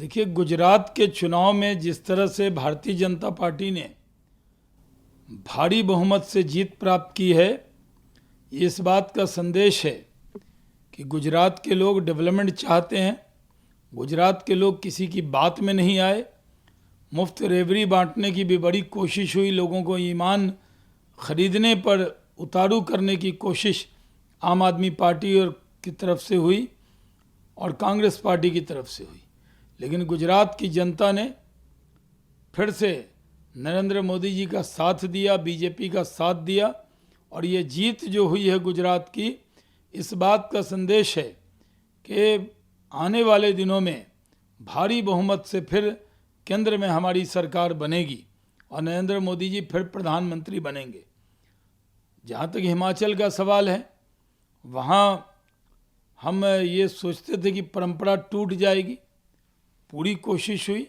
देखिए, गुजरात के चुनाव में जिस तरह से भारतीय जनता पार्टी ने भारी बहुमत से जीत प्राप्त की है, ये इस बात का संदेश है कि गुजरात के लोग डेवलपमेंट चाहते हैं। गुजरात के लोग किसी की बात में नहीं आए। मुफ्त रेवड़ी बांटने की भी बड़ी कोशिश हुई, लोगों को ईमान खरीदने पर उतारू करने की कोशिश आम आदमी पार्टी और की तरफ से हुई और कांग्रेस पार्टी की तरफ से हुई। लेकिन गुजरात की जनता ने फिर से नरेंद्र मोदी जी का साथ दिया, बीजेपी का साथ दिया, और ये जीत जो हुई है गुजरात की, इस बात का संदेश है कि आने वाले दिनों में भारी बहुमत से फिर केंद्र में हमारी सरकार बनेगी और नरेंद्र मोदी जी फिर प्रधानमंत्री बनेंगे। जहाँ तक हिमाचल का सवाल है, वहाँ हम ये सोचते थे कि परंपरा टूट जाएगी, पूरी कोशिश हुई,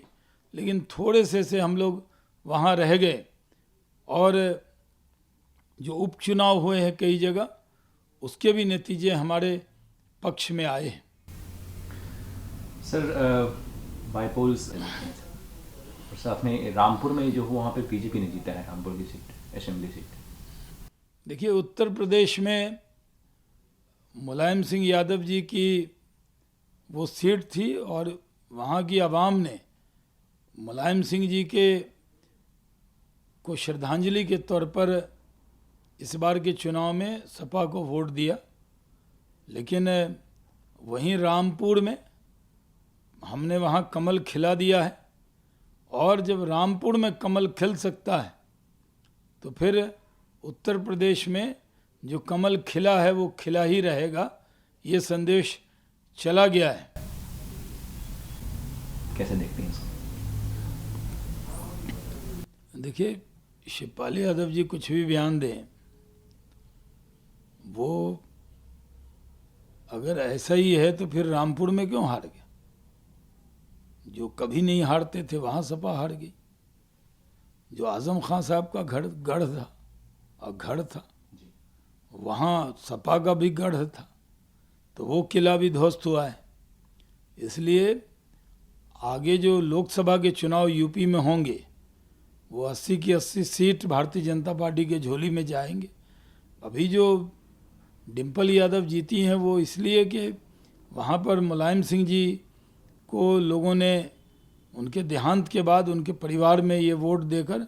लेकिन थोड़े से हम लोग वहाँ रह गए और जो उपचुनाव हुए हैं कई जगह, उसके भी नतीजे हमारे पक्ष में आए हैं। सर, बाय पोल्स आपने रामपुर में जो हुआ वहाँ पे बीजेपी ने जीता है रामपुर की सीट, असेंबली सीट। देखिए, उत्तर प्रदेश में मुलायम सिंह यादव जी की वो सीट थी और वहाँ की आवाम ने मुलायम सिंह जी के को श्रद्धांजलि के तौर पर इस बार के चुनाव में सपा को वोट दिया। लेकिन वहीं रामपुर में हमने वहाँ कमल खिला दिया है, और जब रामपुर में कमल खिल सकता है तो फिर उत्तर प्रदेश में जो कमल खिला है वो खिला ही रहेगा, ये संदेश चला गया है। कैसे देखते हैं इसको? देखिए, शिवपाल यादव जी कुछ भी बयान दें, वो अगर ऐसा ही है तो फिर रामपुर में क्यों हार गया? जो कभी नहीं हारते थे वहाँ सपा हार गई। जो आजम खान साहब का गढ़ था और गढ़ था, वहाँ सपा का भी गढ़ था, तो वो किला भी ध्वस्त हुआ है। इसलिए आगे जो लोकसभा के चुनाव यूपी में होंगे, वो 80 की 80 सीट भारतीय जनता पार्टी के झोली में जाएंगे। अभी जो डिम्पल यादव जीती हैं वो इसलिए कि वहाँ पर मुलायम सिंह जी को लोगों ने उनके देहांत के बाद उनके परिवार में ये वोट देकर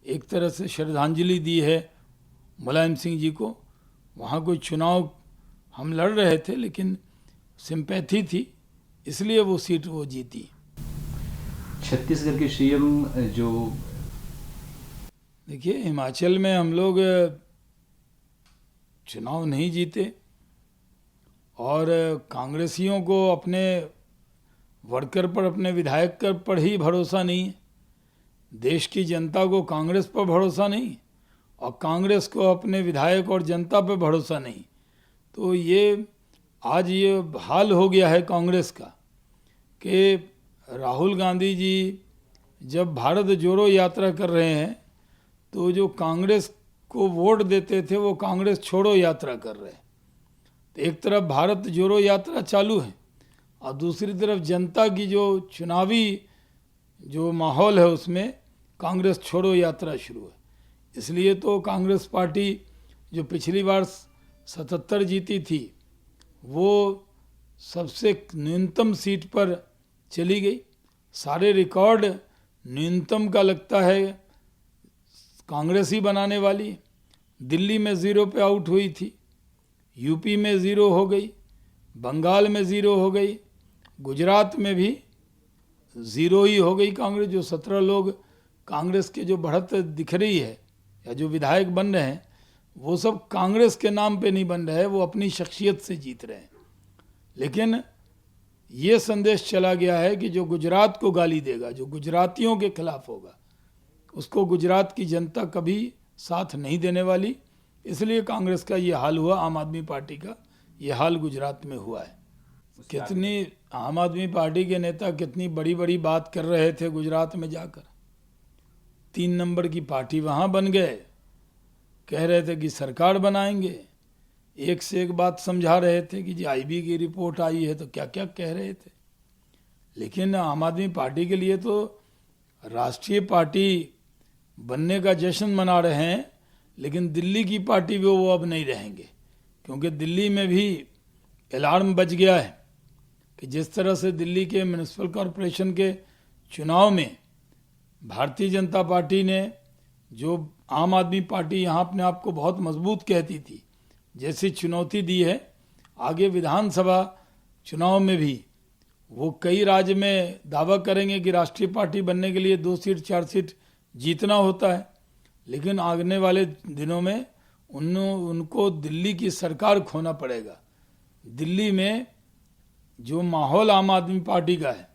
एक तरह से श्रद्धांजलि दी है मुलायम सिंह जी को। वहाँ कोई चुनाव हम लड़ रहे थे, लेकिन सिंपैथी थी, इसलिए वो सीट वो जीती। छत्तीसगढ़ के सीएम जो, देखिए, हिमाचल में हम लोग चुनाव नहीं जीते और कांग्रेसियों को अपने वर्कर पर, अपने विधायक पर ही भरोसा नहीं है। देश की जनता को कांग्रेस पर भरोसा नहीं और कांग्रेस को अपने विधायक और जनता पर भरोसा नहीं। तो ये आज ये हाल हो गया है कांग्रेस का कि राहुल गांधी जी जब भारत जोड़ो यात्रा कर रहे हैं तो जो कांग्रेस को वोट देते थे वो कांग्रेस छोड़ो यात्रा कर रहे हैं। तो एक तरफ भारत जोड़ो यात्रा चालू है और दूसरी तरफ जनता की जो चुनावी जो माहौल है उसमें कांग्रेस छोड़ो यात्रा शुरू है। इसलिए तो कांग्रेस पार्टी जो पिछली बार 77 जीती थी, वो सबसे न्यूनतम सीट पर चली गई। सारे रिकॉर्ड न्यूनतम का लगता है कांग्रेस ही बनाने वाली। दिल्ली में 0 पे आउट हुई थी, यूपी में 0 हो गई, बंगाल में 0 हो गई, गुजरात में भी 0 ही हो गई कांग्रेस। जो 17 लोग कांग्रेस के जो बढ़त दिख रही है या जो विधायक बन रहे हैं, वो सब कांग्रेस के नाम पे नहीं बन रहे हैं, वो अपनी शख्सियत से जीत रहे हैं। लेकिन ये संदेश चला गया है कि जो गुजरात को गाली देगा, जो गुजरातियों के खिलाफ होगा, उसको गुजरात की जनता कभी साथ नहीं देने वाली। इसलिए कांग्रेस का ये हाल हुआ, आम आदमी पार्टी का ये हाल गुजरात में हुआ है। कितनी आम आदमी पार्टी के नेता कितनी बड़ी बड़ी बात कर रहे थे गुजरात में जाकर। 3 नंबर की पार्टी वहाँ बन गए, कह रहे थे कि सरकार बनाएंगे, एक से एक बात समझा रहे थे कि जी आईबी की रिपोर्ट आई है, तो क्या क्या कह रहे थे। लेकिन आम आदमी पार्टी के लिए तो राष्ट्रीय पार्टी बनने का जश्न मना रहे हैं, लेकिन दिल्ली की पार्टी भी वो अब नहीं रहेंगे, क्योंकि दिल्ली में भी अलार्म बज गया है कि जिस तरह से दिल्ली के म्यूनिसिपल कॉरपोरेशन के चुनाव में भारतीय जनता पार्टी ने, जो आम आदमी पार्टी यहाँ अपने आप को बहुत मजबूत कहती थी, जैसी चुनौती दी है, आगे विधानसभा चुनाव में भी वो कई राज्य में दावा करेंगे कि राष्ट्रीय पार्टी बनने के लिए 2 सीट 4 सीट जीतना होता है, लेकिन आने वाले दिनों में उनको दिल्ली की सरकार खोना पड़ेगा। दिल्ली में जो माहौल आम आदमी पार्टी का है,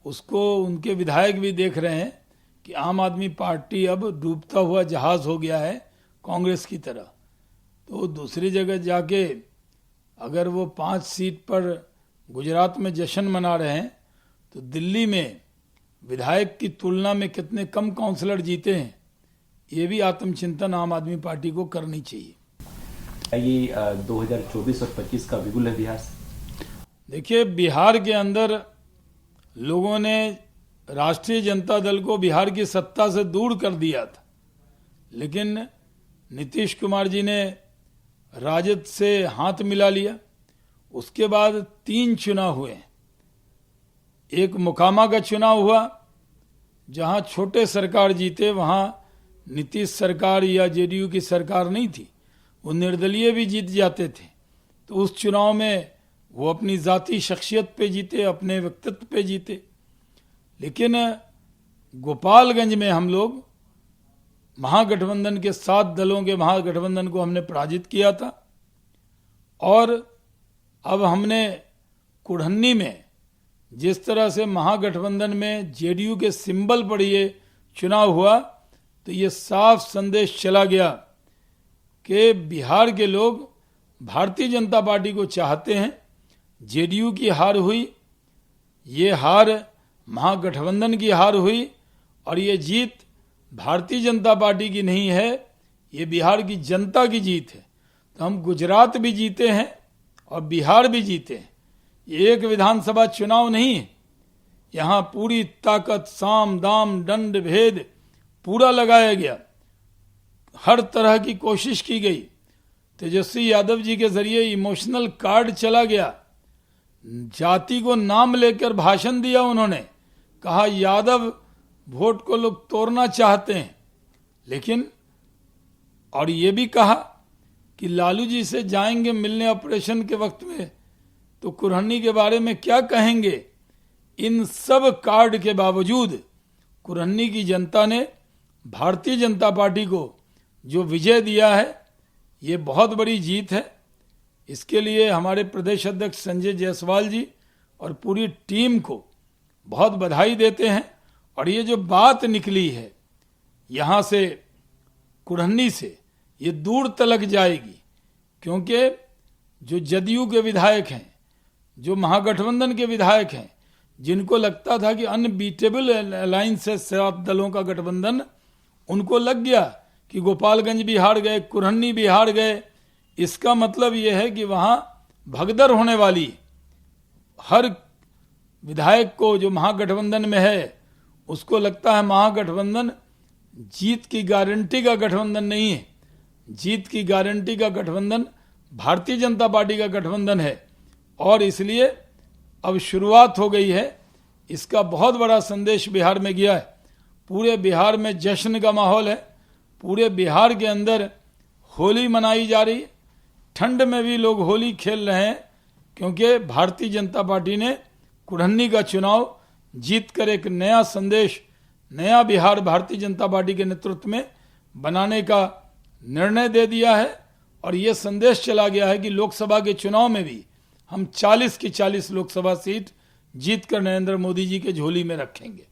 उसको उनके विधायक भी देख रहे हैं कि आम आदमी पार्टी अब डूबता हुआ जहाज हो गया है कांग्रेस की तरह। तो दूसरी जगह जाके अगर वो 5 सीट पर गुजरात में जश्न मना रहे हैं, तो दिल्ली में विधायक की तुलना में कितने कम काउंसलर जीते हैं, ये भी आत्मचिंतन आम आदमी पार्टी को करनी चाहिए। ये 2024 और 25 का बिगुल है बिहार से। देखिए, बिहार के अंदर लोगों ने राष्ट्रीय जनता दल को बिहार की सत्ता से दूर कर दिया था, लेकिन नीतीश कुमार जी ने राजद से हाथ मिला लिया। उसके बाद 3 चुनाव हुए। एक मोकामा का चुनाव हुआ, जहां छोटे सरकार जीते, वहां नीतीश सरकार या जेडीयू की सरकार नहीं थी, वो निर्दलीय भी जीत जाते थे। तो उस चुनाव में वो अपनी जाति शख्सियत पे जीते, अपने व्यक्तित्व पे जीते। लेकिन गोपालगंज में हम लोग महागठबंधन के 7 दलों के महागठबंधन को हमने पराजित किया था, और अब हमने कुढ़न्नी में जिस तरह से महागठबंधन में जेडीयू के सिंबल पर ये चुनाव हुआ, तो ये साफ संदेश चला गया कि बिहार के लोग भारतीय जनता पार्टी को चाहते हैं। जेडीयू की हार हुई, ये हार महागठबंधन की हार हुई, और ये जीत भारतीय जनता पार्टी की नहीं है, ये बिहार की जनता की जीत है। तो हम गुजरात भी जीते हैं और बिहार भी जीते हैं। ये एक विधानसभा चुनाव नहीं है, यहाँ पूरी ताकत, साम दाम दंड भेद पूरा लगाया गया, हर तरह की कोशिश की गई। तेजस्वी यादव जी के जरिए इमोशनल कार्ड चला गया, जाति को नाम लेकर भाषण दिया उन्होंने, कहा यादव वोट को लोग तोड़ना चाहते हैं। लेकिन और ये भी कहा कि लालू जी से जाएंगे मिलने ऑपरेशन के वक्त में, तो कुरहनी के बारे में क्या कहेंगे। इन सब कार्ड के बावजूद कुरहनी की जनता ने भारतीय जनता पार्टी को जो विजय दिया है, ये बहुत बड़ी जीत है। इसके लिए हमारे प्रदेश अध्यक्ष संजय जायसवाल जी और पूरी टीम को बहुत बधाई देते हैं। और ये जो बात निकली है यहाँ से, कुढ़न्नी से, ये दूर तलक जाएगी, क्योंकि जो जदयू के विधायक हैं, जो महागठबंधन के विधायक हैं, जिनको लगता था कि अनबीटेबल अलायंस है 7 दलों का गठबंधन, उनको लग गया कि गोपालगंज भी हार गए, कुढ़न्नी भी हार गए। इसका मतलब यह है कि वहां भगदड़ होने वाली। हर विधायक को जो महागठबंधन में है, उसको लगता है महागठबंधन जीत की गारंटी का गठबंधन नहीं है। जीत की गारंटी का गठबंधन भारतीय जनता पार्टी का गठबंधन है, और इसलिए अब शुरुआत हो गई है। इसका बहुत बड़ा संदेश बिहार में गया है। पूरे बिहार में जश्न का माहौल है, पूरे बिहार के अंदर होली मनाई जा रही है। ठंड में भी लोग होली खेल रहे हैं, क्योंकि भारतीय जनता पार्टी ने कुढ़न्नी का चुनाव जीतकर एक नया संदेश, नया बिहार भारतीय जनता पार्टी के नेतृत्व में बनाने का निर्णय दे दिया है। और ये संदेश चला गया है कि लोकसभा के चुनाव में भी हम 40 की 40 लोकसभा सीट जीतकर नरेंद्र मोदी जी के झोली में रखेंगे।